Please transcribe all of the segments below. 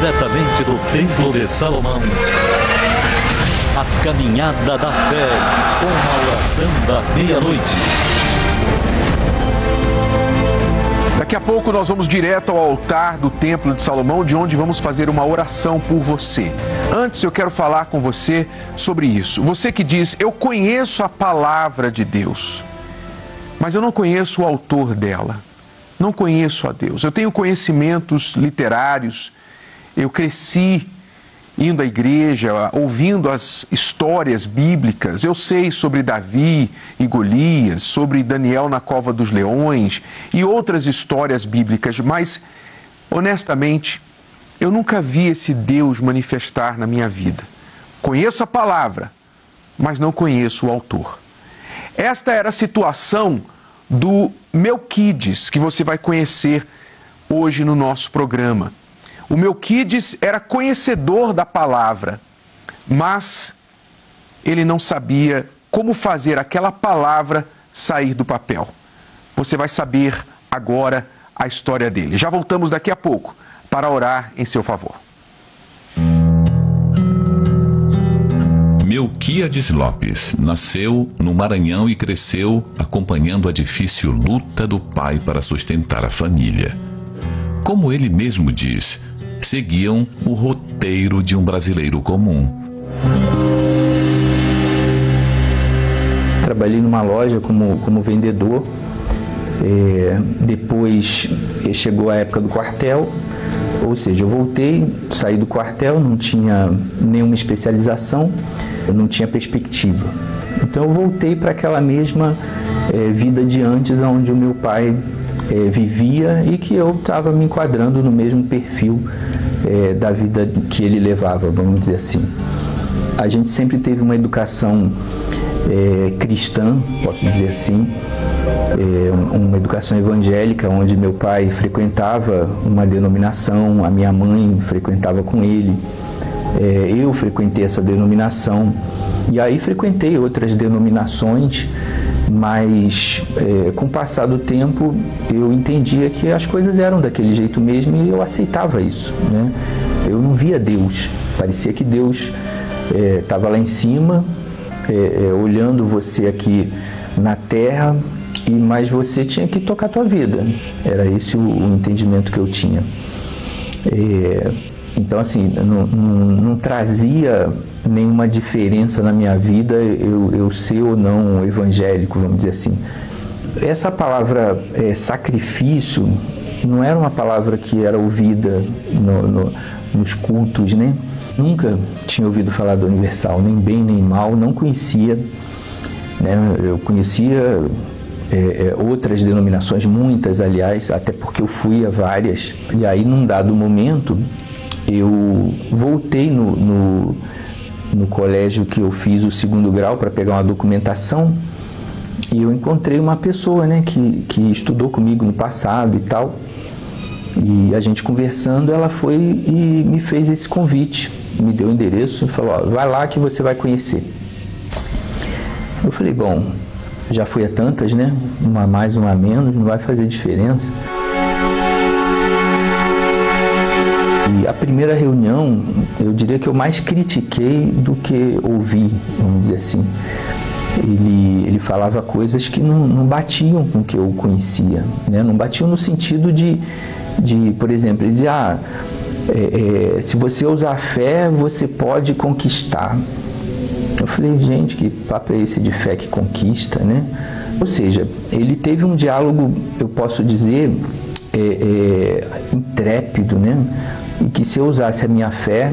diretamente do Templo de Salomão, a caminhada da fé com a oração da meia-noite. Daqui a pouco nós vamos direto ao altar do Templo de Salomão, de onde vamos fazer uma oração por você. Antes eu quero falar com você sobre isso. Você que diz, eu conheço a palavra de Deus, mas eu não conheço o autor dela. Não conheço a Deus. Eu tenho conhecimentos literários, eu cresci indo à igreja, ouvindo as histórias bíblicas. Eu sei sobre Davi e Golias, sobre Daniel na cova dos leões e outras histórias bíblicas, mas, honestamente, eu nunca vi esse Deus manifestar na minha vida. Conheço a palavra, mas não conheço o autor. Esta era a situação do Melquides, que você vai conhecer hoje no nosso programa. O Melquides era conhecedor da palavra, mas ele não sabia como fazer aquela palavra sair do papel. Você vai saber agora a história dele. Já voltamos daqui a pouco para orar em seu favor. Melquiades Lopes nasceu no Maranhão e cresceu acompanhando a difícil luta do pai para sustentar a família. Como ele mesmo diz, seguiam o roteiro de um brasileiro comum. Trabalhei numa loja como vendedor, depois chegou a época do quartel, ou seja, eu voltei, saí do quartel, não tinha nenhuma especialização, eu não tinha perspectiva. Então eu voltei para aquela mesma vida de antes, onde o meu pai vivia e que eu estava me enquadrando no mesmo perfil da vida que ele levava, vamos dizer assim. A gente sempre teve uma educação cristã, posso dizer assim, uma educação evangélica, onde meu pai frequentava uma denominação, a minha mãe frequentava com ele, eu frequentei essa denominação e aí frequentei outras denominações, mas com o passar do tempo eu entendia que as coisas eram daquele jeito mesmo e eu aceitava isso, né? Eu não via Deus, parecia que Deus estava lá em cima, olhando você aqui na terra, mas você tinha que tocar a tua vida. Era esse o entendimento que eu tinha. Então, assim, não trazia nenhuma diferença na minha vida eu ser ou não evangélico, vamos dizer assim. Essa palavra sacrifício não era uma palavra que era ouvida nos cultos, né? Nunca tinha ouvido falar do Universal, nem bem nem mal, não conhecia, né? Eu conhecia outras denominações, muitas aliás, até porque eu fui a várias, e aí num dado momento eu voltei no colégio que eu fiz o 2º grau para pegar uma documentação e eu encontrei uma pessoa, né, que estudou comigo no passado e tal, e a gente conversando, ela foi e me fez esse convite, me deu o endereço e falou, ó, vai lá que você vai conhecer. Eu falei, bom, já fui a tantas, né, uma mais, uma menos, não vai fazer diferença. E a primeira reunião, eu diria que eu mais critiquei do que ouvi, vamos dizer assim. Ele falava coisas que não batiam com o que eu conhecia, né? Não batiam no sentido de por exemplo, ele dizia, se você usar a fé, você pode conquistar. Eu falei, gente, que papo é esse de fé que conquista, né? Ou seja, ele teve um diálogo, eu posso dizer, intrépido, né? E que se eu usasse a minha fé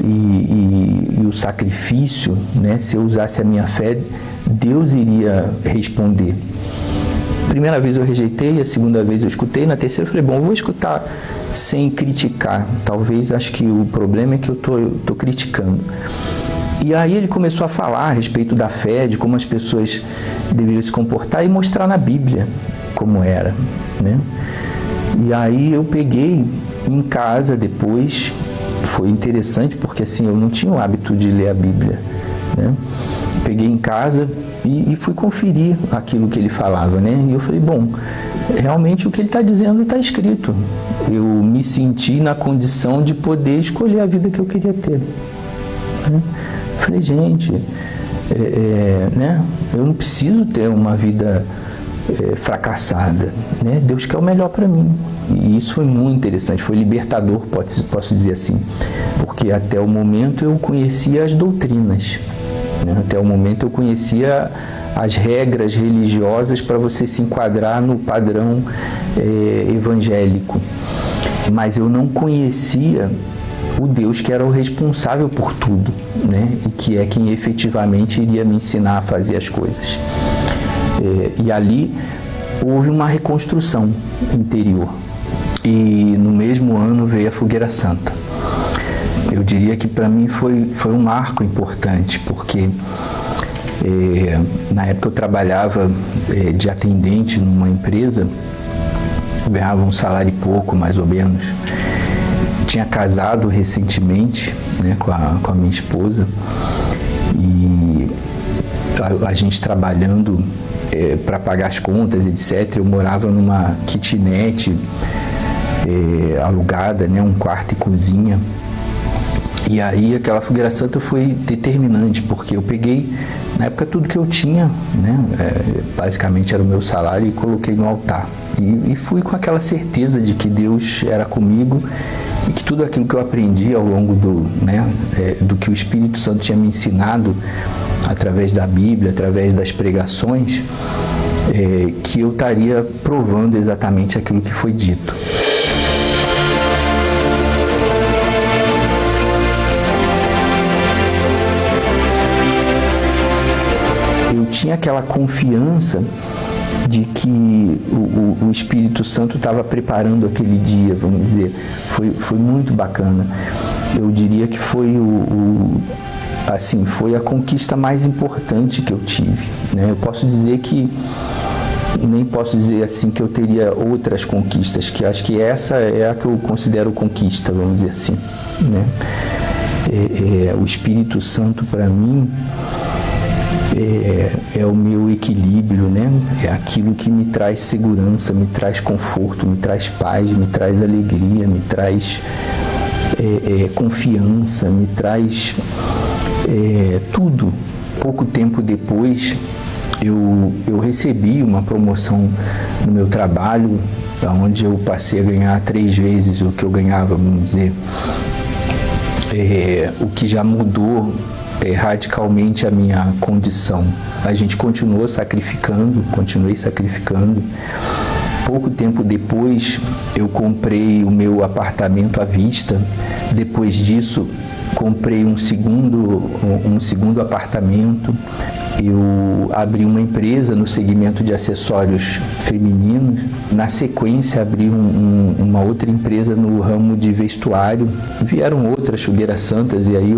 e o sacrifício, né? Se eu usasse a minha fé, Deus iria responder. A primeira vez eu rejeitei, a segunda vez eu escutei, na terceira eu falei, bom, eu vou escutar sem criticar. Talvez, acho que o problema é que eu tô criticando. E aí ele começou a falar a respeito da fé, de como as pessoas deveriam se comportar e mostrar na Bíblia como era, né? E aí eu peguei em casa depois, foi interessante porque assim, eu não tinha o hábito de ler a Bíblia, né? Peguei em casa e fui conferir aquilo que ele falava, né? E eu falei, bom, realmente o que ele está dizendo está escrito, eu me senti na condição de poder escolher a vida que eu queria ter. Falei, gente, né? Eu não preciso ter uma vida fracassada, né? Deus quer o melhor para mim. E isso foi muito interessante, foi libertador, posso dizer assim, porque até o momento eu conhecia as doutrinas, né? Até o momento eu conhecia as regras religiosas para você se enquadrar no padrão evangélico, mas eu não conhecia o Deus que era o responsável por tudo, né? E que é quem efetivamente iria me ensinar a fazer as coisas. E ali houve uma reconstrução interior. E no mesmo ano veio a Fogueira Santa. Eu diria que para mim foi um marco importante, porque na época eu trabalhava de atendente numa empresa, ganhava um salário e pouco, mais ou menos. Tinha casado recentemente, né, com a minha esposa, e a gente trabalhando para pagar as contas, etc. Eu morava numa kitnet alugada, né, um quarto e cozinha. E aí aquela Fogueira Santa foi determinante, porque eu peguei, na época, tudo que eu tinha, né, basicamente era o meu salário, e coloquei no altar. E fui com aquela certeza de que Deus era comigo e que tudo aquilo que eu aprendi ao longo do que o Espírito Santo tinha me ensinado através da Bíblia, através das pregações, que eu estaria provando exatamente aquilo que foi dito. Eu tinha aquela confiança de que o Espírito Santo estava preparando aquele dia, vamos dizer. Foi muito bacana. Eu diria que foi foi a conquista mais importante que eu tive, né? Eu posso dizer que, nem posso dizer assim que eu teria outras conquistas, que acho que essa é a que eu considero conquista, vamos dizer assim, né? O Espírito Santo, para mim, é o meu equilíbrio, né? É aquilo que me traz segurança, me traz conforto, me traz paz, me traz alegria, me traz confiança, me traz tudo. Pouco tempo depois, eu recebi uma promoção no meu trabalho, onde eu passei a ganhar 3 vezes o que eu ganhava, vamos dizer, o que já mudou radicalmente a minha condição. A gente continuei sacrificando. Pouco tempo depois, eu comprei o meu apartamento à vista. Depois disso, comprei um segundo apartamento. Eu abri uma empresa no segmento de acessórios femininos. Na sequência, abri uma outra empresa no ramo de vestuário. Vieram outras Fogueiras Santas, e aí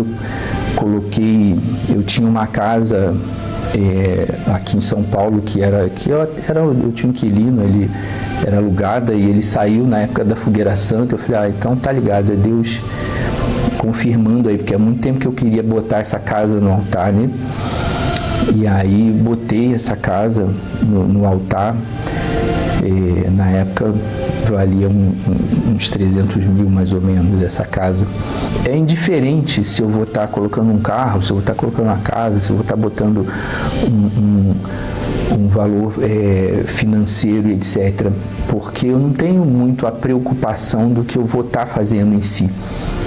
eu tinha uma casa aqui em São Paulo eu tinha um inquilino, ele era alugada, e ele saiu na época da Fogueira Santa. Eu falei, então tá ligado, é Deus confirmando aí, porque há muito tempo que eu queria botar essa casa no altar, né? E aí botei essa casa no altar. Na época valia uns 300 mil, mais ou menos, essa casa. É indiferente se eu vou estar colocando um carro, se eu vou estar colocando uma casa, se eu vou estar botando um valor financeiro, etc. Porque eu não tenho muito a preocupação do que eu vou estar fazendo em si.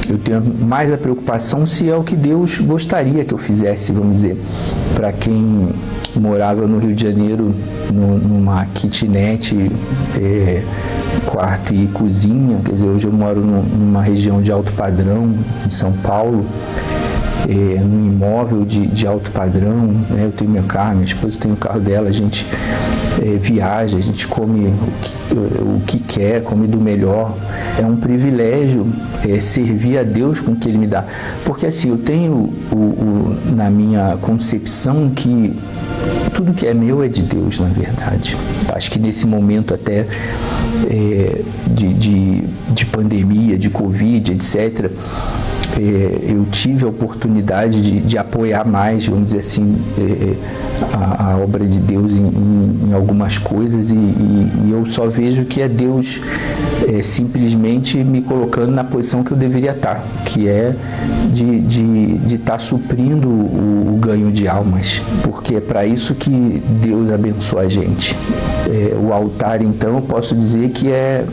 Eu tenho mais a preocupação se é o que Deus gostaria que eu fizesse, vamos dizer. Para quem morava no Rio de Janeiro, numa kitnet, quarto e cozinha, quer dizer, hoje eu moro numa região de alto padrão, em São Paulo, num imóvel de alto padrão, né? Eu tenho meu carro, minha esposa tem o carro dela, a gente viaja, a gente come o que quer, come do melhor. É um privilégio servir a Deus com o que Ele me dá. Porque assim, eu tenho na minha concepção que tudo que é meu é de Deus, na verdade. Acho que nesse momento até de pandemia, de Covid, etc., eu tive a oportunidade de apoiar mais, vamos dizer assim, a obra de Deus em algumas coisas, e eu só vejo que é Deus simplesmente me colocando na posição que eu deveria estar, que é de estar suprindo o ganho de almas, porque é para isso que Deus abençoa a gente. O altar, então, eu posso dizer que é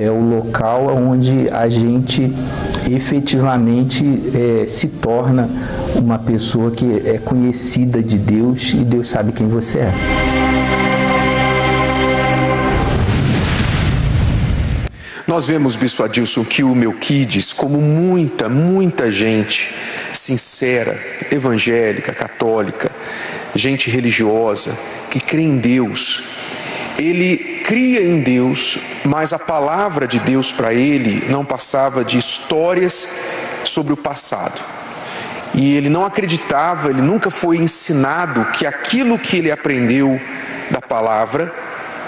o local onde a gente efetivamente se torna uma pessoa que é conhecida de Deus, e Deus sabe quem você é. Nós vemos, Bispo Adilson, que o Melquides, como muita gente sincera, evangélica, católica, gente religiosa, que crê em Deus, ele cria em Deus, mas a palavra de Deus para ele não passava de histórias sobre o passado. E ele não acreditava, ele nunca foi ensinado que aquilo que ele aprendeu da palavra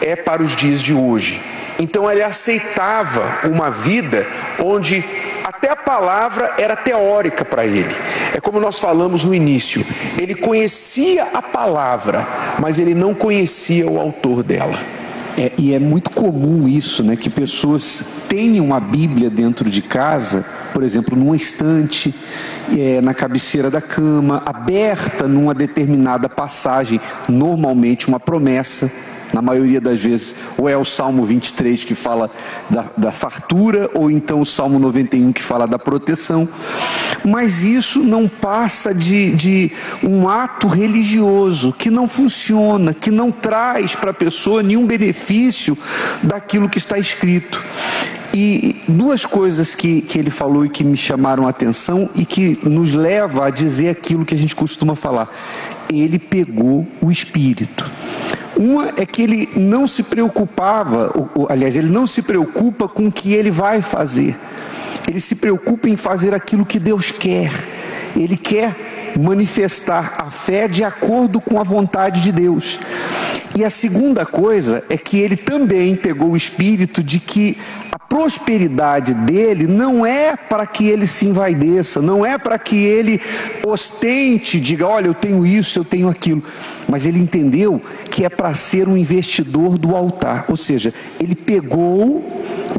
é para os dias de hoje. Então ele aceitava uma vida onde até a palavra era teórica para ele. É como nós falamos no início, ele conhecia a palavra, mas ele não conhecia o autor dela. E é muito comum isso, né, que pessoas tenham a Bíblia dentro de casa, por exemplo, numa estante, na cabeceira da cama, aberta numa determinada passagem, normalmente uma promessa. Na maioria das vezes, ou é o Salmo 23 que fala da fartura, ou então o Salmo 91 que fala da proteção. Mas isso não passa de um ato religioso que não funciona, que não traz para a pessoa nenhum benefício daquilo que está escrito. E duas coisas que ele falou e que me chamaram a atenção e que nos leva a dizer aquilo que a gente costuma falar. Ele pegou o Espírito. Uma é que ele não se preocupava, aliás, ele não se preocupa com o que ele vai fazer. Ele se preocupa em fazer aquilo que Deus quer. Ele quer manifestar a fé de acordo com a vontade de Deus. E a segunda coisa é que ele também pegou o espírito de que a prosperidade dele não é para que ele se envaideça, não é para que ele ostente, diga, olha, eu tenho isso, eu tenho aquilo. Mas ele entendeu que é para ser um investidor do altar, ou seja, ele pegou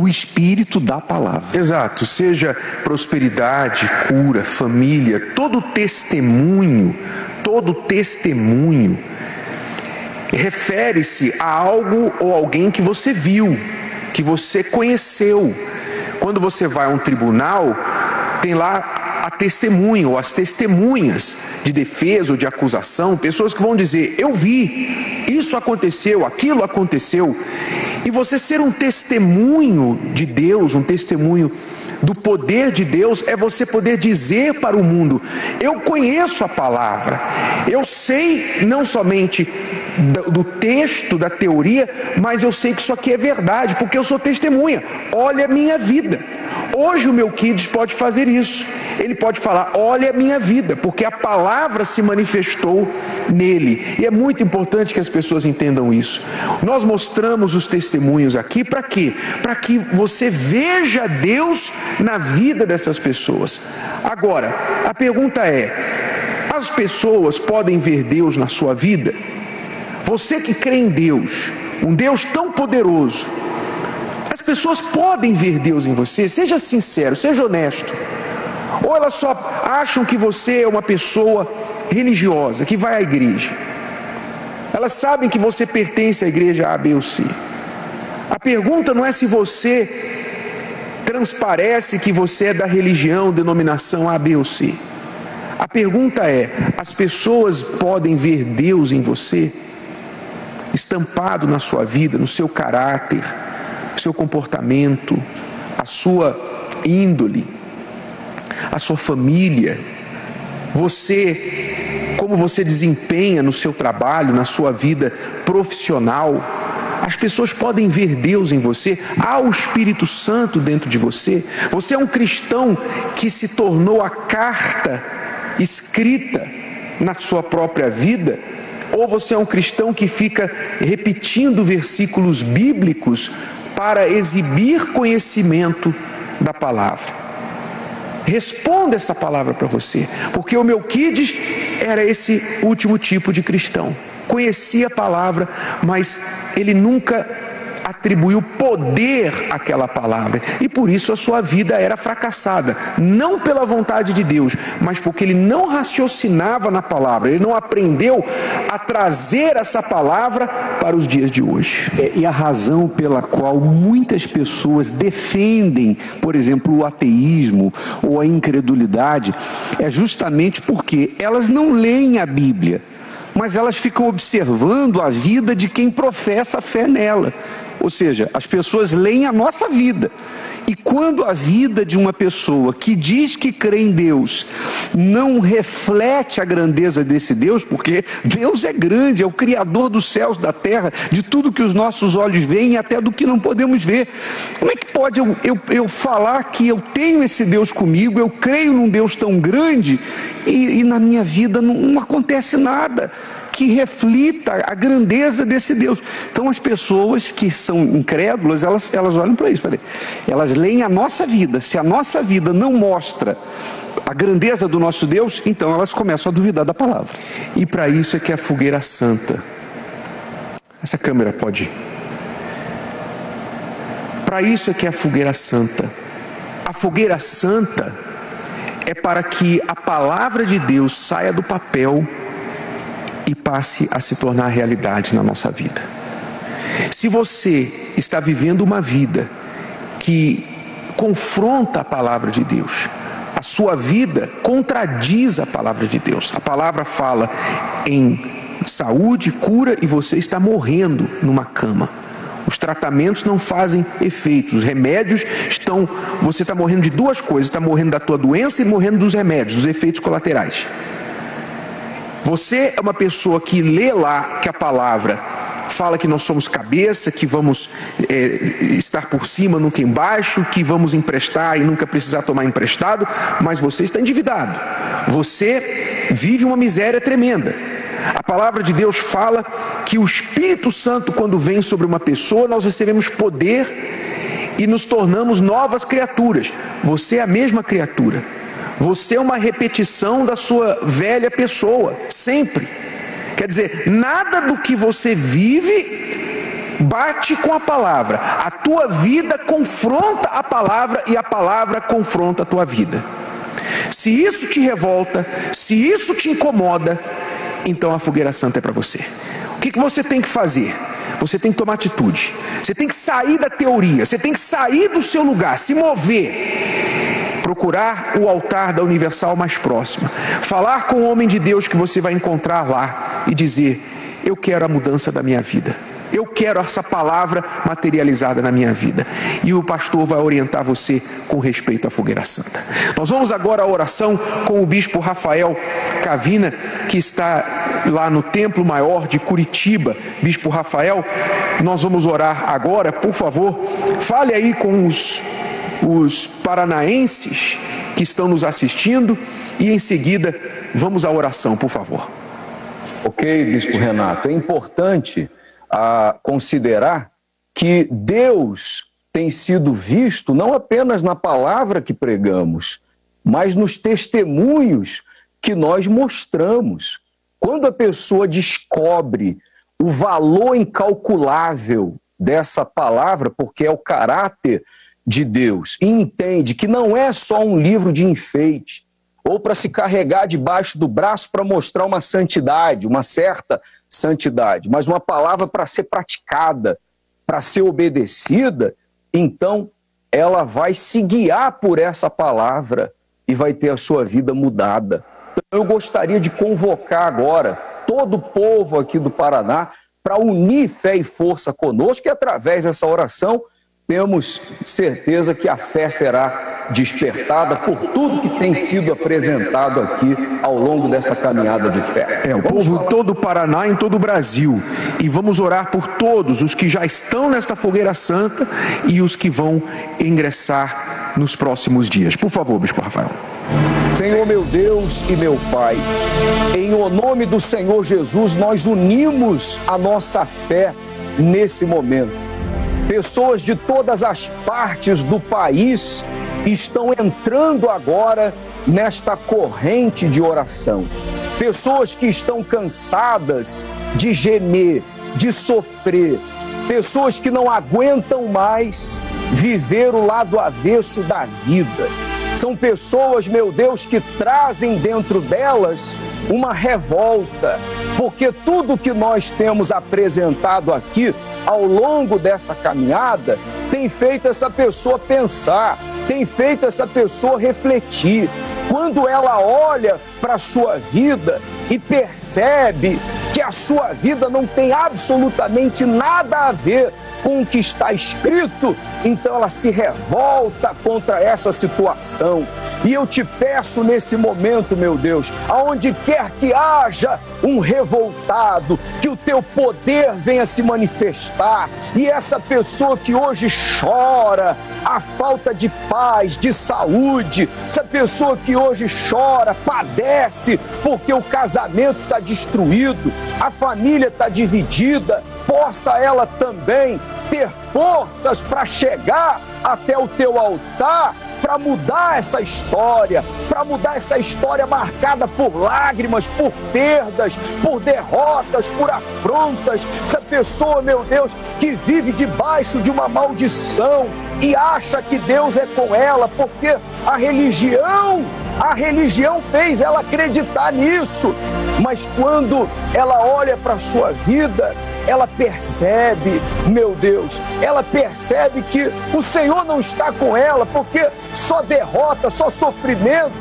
o espírito da palavra. Exato, seja prosperidade, cura, família, todo testemunho refere-se a algo ou alguém que você viu, que você conheceu. Quando você vai a um tribunal, tem lá a testemunha ou as testemunhas de defesa ou de acusação, pessoas que vão dizer, eu vi, isso aconteceu, aquilo aconteceu. E você ser um testemunho de Deus, um testemunho do poder de Deus, é você poder dizer para o mundo, eu conheço a palavra, eu sei não somente do texto, da teoria, mas eu sei que isso aqui é verdade, porque eu sou testemunha, olha a minha vida. Hoje o Melquides pode fazer isso, ele pode falar, olha a minha vida, porque a palavra se manifestou nele, e é muito importante que as pessoas entendam isso. Nós mostramos os testemunhos aqui, para quê? Para que você veja Deus na vida dessas pessoas. Agora, a pergunta é, as pessoas podem ver Deus na sua vida? Você que crê em Deus, um Deus tão poderoso, as pessoas podem ver Deus em você? Seja sincero, seja honesto. Ou elas só acham que você é uma pessoa religiosa, que vai à igreja. Elas sabem que você pertence à igreja A, B ou C. A pergunta não é se você transparece que você é da religião, denominação A, B ou C. A pergunta é, as pessoas podem ver Deus em você? Estampado na sua vida, no seu caráter, no seu comportamento, a sua índole, a sua família, como você desempenha no seu trabalho, na sua vida profissional. As pessoas podem ver Deus em você, há o Espírito Santo dentro de você. Você é um cristão que se tornou a carta escrita na sua própria vida, ou você é um cristão que fica repetindo versículos bíblicos para exibir conhecimento da palavra? Responda essa palavra para você, porque o Melquides era esse último tipo de cristão. Conhecia a palavra, mas ele nunca atribuiu poder àquela palavra, e por isso a sua vida era fracassada, não pela vontade de Deus, mas porque ele não raciocinava na palavra, ele não aprendeu a trazer essa palavra para os dias de hoje. E a razão pela qual muitas pessoas defendem, por exemplo, o ateísmo ou a incredulidade, é justamente porque elas não leem a Bíblia, mas elas ficam observando a vida de quem professa a fé nela. Ou seja, as pessoas leem a nossa vida. E quando a vida de uma pessoa que diz que crê em Deus não reflete a grandeza desse Deus, porque Deus é grande, é o Criador dos céus, da terra, de tudo que os nossos olhos veem e até do que não podemos ver. Como é que pode eu falar que eu tenho esse Deus comigo, eu creio num Deus tão grande e na minha vida não acontece nada que reflita a grandeza desse Deus? Então as pessoas que são incrédulas, elas olham para isso, elas leem a nossa vida. Se a nossa vida não mostra a grandeza do nosso Deus, então elas começam a duvidar da palavra. E para isso é que a fogueira santa, essa câmera pode ir. Para isso é que é a fogueira santa. A fogueira santa é para que a palavra de Deus saia do papel e passe a se tornar realidade na nossa vida. Se você está vivendo uma vida que confronta a palavra de Deus, a sua vida contradiz a palavra de Deus. A palavra fala em saúde, cura, e você está morrendo numa cama. Os tratamentos não fazem efeitos, os remédios você está morrendo de duas coisas: está morrendo da tua doença e morrendo dos remédios, dos efeitos colaterais. Você é uma pessoa que lê lá que a palavra fala que nós somos cabeça, que vamos estar por cima, nunca embaixo, que vamos emprestar e nunca precisar tomar emprestado, mas você está endividado. Você vive uma miséria tremenda. A palavra de Deus fala que o Espírito Santo, quando vem sobre uma pessoa, nós recebemos poder e nos tornamos novas criaturas. Você é a mesma criatura. Você é uma repetição da sua velha pessoa, sempre. Quer dizer, nada do que você vive bate com a palavra. A tua vida confronta a palavra e a palavra confronta a tua vida. Se isso te revolta, se isso te incomoda, então a fogueira santa é para você. O que você tem que fazer? Você tem que tomar atitude. Você tem que sair da teoria. Você tem que sair do seu lugar, se mover. Procurar o altar da Universal mais próxima, falar com o homem de Deus que você vai encontrar lá e dizer: eu quero a mudança da minha vida, eu quero essa palavra materializada na minha vida. E o pastor vai orientar você com respeito à fogueira santa. Nós vamos agora à oração com o bispo Rafael Cavina, que está lá no Templo Maior de Curitiba. Bispo Rafael, nós vamos orar agora. Por favor, fale aí com os paranaenses que estão nos assistindo e em seguida vamos à oração, por favor. Ok, bispo Renato, é importante considerar que Deus tem sido visto não apenas na palavra que pregamos, mas nos testemunhos que nós mostramos. Quando a pessoa descobre o valor incalculável dessa palavra, porque é o caráter de Deus, e entende que não é só um livro de enfeite, ou para se carregar debaixo do braço para mostrar uma santidade, uma certa santidade, mas uma palavra para ser praticada, para ser obedecida, então ela vai se guiar por essa palavra e vai ter a sua vida mudada. Então eu gostaria de convocar agora todo o povo aqui do Paraná para unir fé e força conosco, e através dessa oração temos certeza que a fé será despertada por tudo que tem sido apresentado aqui ao longo dessa caminhada de fé. O povo todo o Paraná, em todo o Brasil. E vamos orar por todos os que já estão nesta fogueira santa e os que vão ingressar nos próximos dias. Por favor, bispo Rafael. Senhor meu Deus e meu Pai, em o nome do Senhor Jesus, nós unimos a nossa fé nesse momento. Pessoas de todas as partes do país estão entrando agora nesta corrente de oração. Pessoas que estão cansadas de gemer, de sofrer. Pessoas que não aguentam mais viver o lado avesso da vida. São pessoas, meu Deus, que trazem dentro delas uma revolta, porque tudo que nós temos apresentado aqui ao longo dessa caminhada tem feito essa pessoa pensar, tem feito essa pessoa refletir. Quando ela olha para a sua vida e percebe que a sua vida não tem absolutamente nada a ver com o que está escrito, então ela se revolta contra essa situação. E eu te peço nesse momento, meu Deus, aonde quer que haja um revoltado, que o teu poder venha se manifestar, e essa pessoa que hoje chora a falta de paz, de saúde, essa pessoa que hoje chora, padece porque o casamento está destruído, a família está dividida, possa ela também ter forças para chegar até o teu altar, para mudar essa história marcada por lágrimas, por perdas, por derrotas, por afrontas. Essa pessoa, meu Deus, que vive debaixo de uma maldição e acha que Deus é com ela, porque a religião fez ela acreditar nisso. Mas quando ela olha para a sua vida, ela percebe, meu Deus, ela percebe que o Senhor não está com ela, porque só derrota, só sofrimento,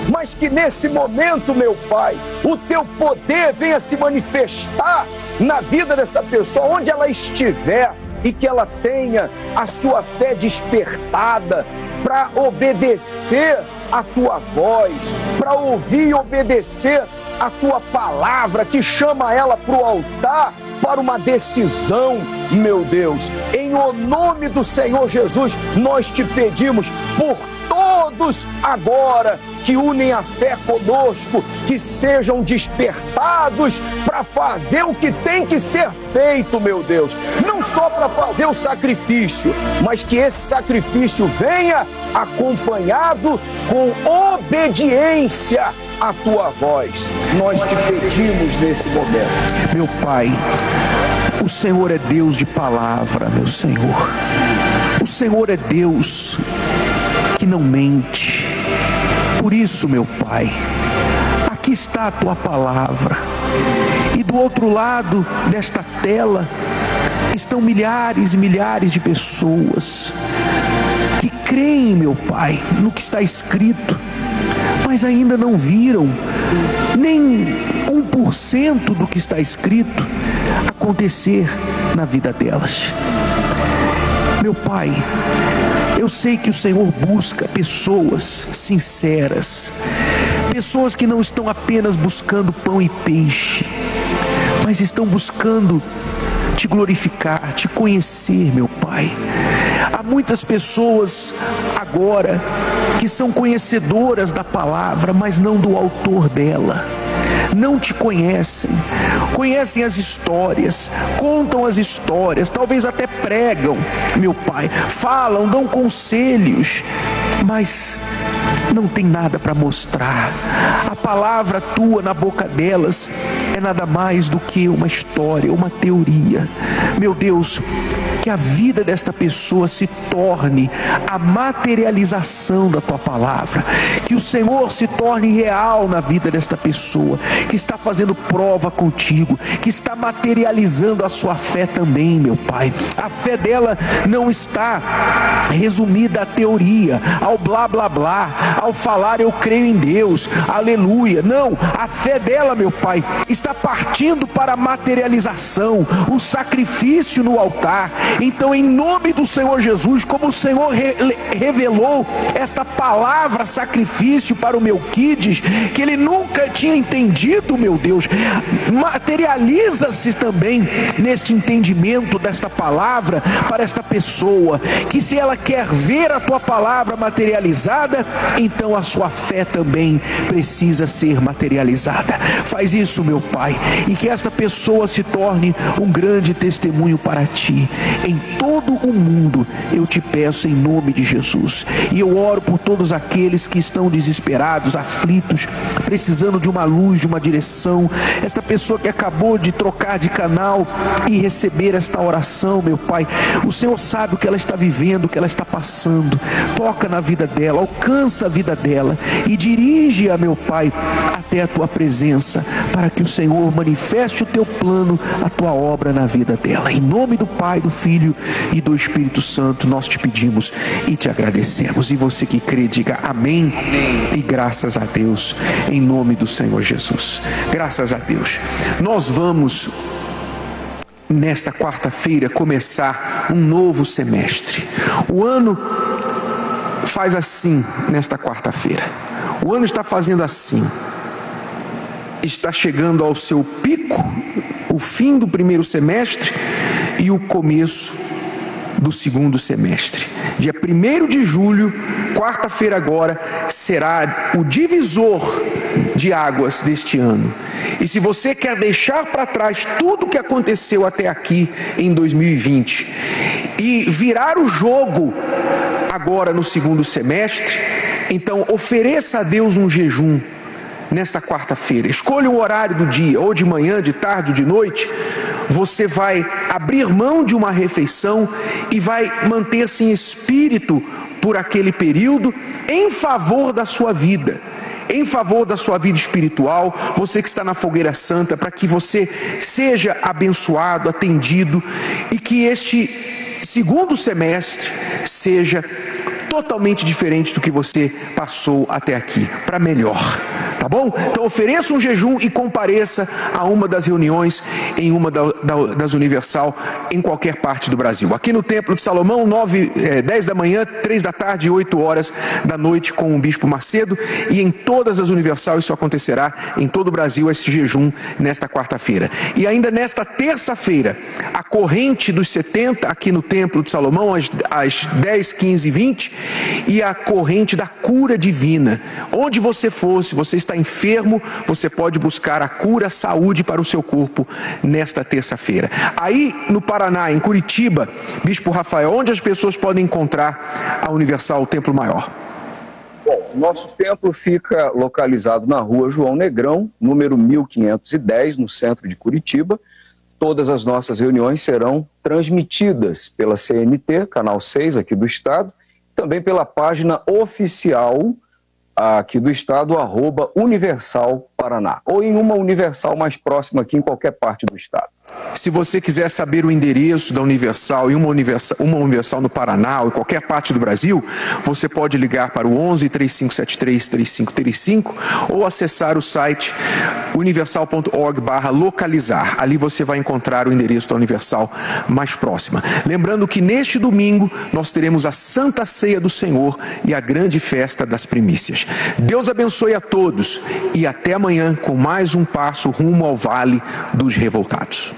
mas que nesse momento, meu Pai, o teu poder venha se manifestar na vida dessa pessoa, onde ela estiver, e que ela tenha a sua fé despertada para obedecer a tua voz, para ouvir e obedecer a tua palavra, que chama ela para o altar, para uma decisão, meu Deus. Em o nome do Senhor Jesus, nós te pedimos por todos agora que unem a fé conosco, que sejam despertados para fazer o que tem que ser feito, meu Deus. Não só para fazer o sacrifício, mas que esse sacrifício venha acompanhado com obediência à tua voz. Nós te pedimos nesse momento. Meu Pai, o Senhor é Deus de palavra, meu Senhor. O Senhor é Deus que não mente. Por isso, meu Pai, aqui está a tua palavra. E do outro lado desta tela estão milhares e milhares de pessoas que creem, meu Pai, no que está escrito, mas ainda não viram nem 1% do que está escrito acontecer na vida delas. Meu Pai, eu sei que o Senhor busca pessoas sinceras, pessoas que não estão apenas buscando pão e peixe, mas estão buscando te glorificar, te conhecer, meu Pai. Há muitas pessoas agora que são conhecedoras da palavra, mas não do autor dela. Não te conhecem, conhecem as histórias, contam as histórias, talvez até pregam, meu Pai, falam, dão conselhos, mas não tem nada para mostrar. A palavra tua na boca delas é nada mais do que uma história, uma teoria. Meu Deus, que a vida desta pessoa se torne a materialização da tua palavra, que o Senhor se torne real na vida desta pessoa, que está fazendo prova contigo, que está materializando a sua fé também, meu Pai. A fé dela não está resumida à teoria, ao blá blá blá, ao falar eu creio em Deus, aleluia. Não, a fé dela, meu Pai, está partindo para a materialização, o sacrifício no altar. Então, em nome do Senhor Jesus, como o Senhor revelou esta palavra sacrifício para o Melquides, que ele nunca tinha entendido, meu Deus, materializa-se também neste entendimento desta palavra para esta pessoa, que se ela quer ver a tua palavra materializada, então a sua fé também precisa ser materializada. Faz isso, meu Pai, e que esta pessoa se torne um grande testemunho para ti. em todo o mundo, eu te peço em nome de Jesus. E eu oro por todos aqueles que estão desesperados, aflitos, precisando de uma luz, de uma direção. Esta pessoa que acabou de trocar de canal e receber esta oração, meu Pai, o Senhor sabe o que ela está vivendo, o que ela está passando. Toca na vida dela, alcança a vida dela e dirige-a, meu Pai, até a tua presença, para que o Senhor manifeste o teu plano, a tua obra na vida dela. Em nome do Pai, do Filho e do Espírito Santo, nós te pedimos e te agradecemos. E você que crê, diga amém, e graças a Deus, em nome do Senhor Jesus. Graças a Deus. Nós vamos, nesta quarta-feira, começar um novo semestre. O ano faz assim nesta quarta-feira. O ano está fazendo assim. Está chegando ao seu pico, o fim do primeiro semestre e o começo do segundo semestre. Dia 1º de julho, quarta-feira agora, será o divisor de águas deste ano. E se você quer deixar para trás tudo o que aconteceu até aqui em 2020 e virar o jogo agora no segundo semestre, então ofereça a Deus um jejum nesta quarta-feira. Escolha um horário do dia, ou de manhã, de tarde, ou de noite. Você vai abrir mão de uma refeição e vai manter-se em espírito por aquele período em favor da sua vida, em favor da sua vida espiritual. Você que está na fogueira santa, para que você seja abençoado, atendido, e que este segundo semestre seja totalmente diferente do que você passou até aqui, para melhor. Tá bom? Então ofereça um jejum e compareça a uma das reuniões em uma das Universal em qualquer parte do Brasil. Aqui no Templo de Salomão, 10 da manhã, 3 da tarde e 8 horas da noite com o Bispo Macedo, e em todas as Universal isso acontecerá em todo o Brasil, esse jejum nesta quarta-feira. E ainda nesta terça-feira, a corrente dos 70 aqui no Templo de Salomão às 10, 15 e 20, e a corrente da cura divina. Onde você for, se você está enfermo, você pode buscar a cura, a saúde para o seu corpo nesta terça-feira. Aí no Paraná, em Curitiba, Bispo Rafael, onde as pessoas podem encontrar a Universal, o Templo Maior? Bom, nosso templo fica localizado na rua João Negrão, número 1510, no centro de Curitiba. Todas as nossas reuniões serão transmitidas pela CNT, Canal 6 aqui do Estado, também pela página oficial aqui do Estado, @Universal Paraná, ou em uma Universal mais próxima aqui em qualquer parte do Estado. Se você quiser saber o endereço da Universal e uma Universal no Paraná ou em qualquer parte do Brasil, você pode ligar para o 11 3573 3535 ou acessar o site universal.org/localizar. Ali você vai encontrar o endereço da Universal mais próxima. Lembrando que neste domingo nós teremos a Santa Ceia do Senhor e a grande festa das primícias. Deus abençoe a todos e até amanhã com mais um passo rumo ao Vale dos Revoltados.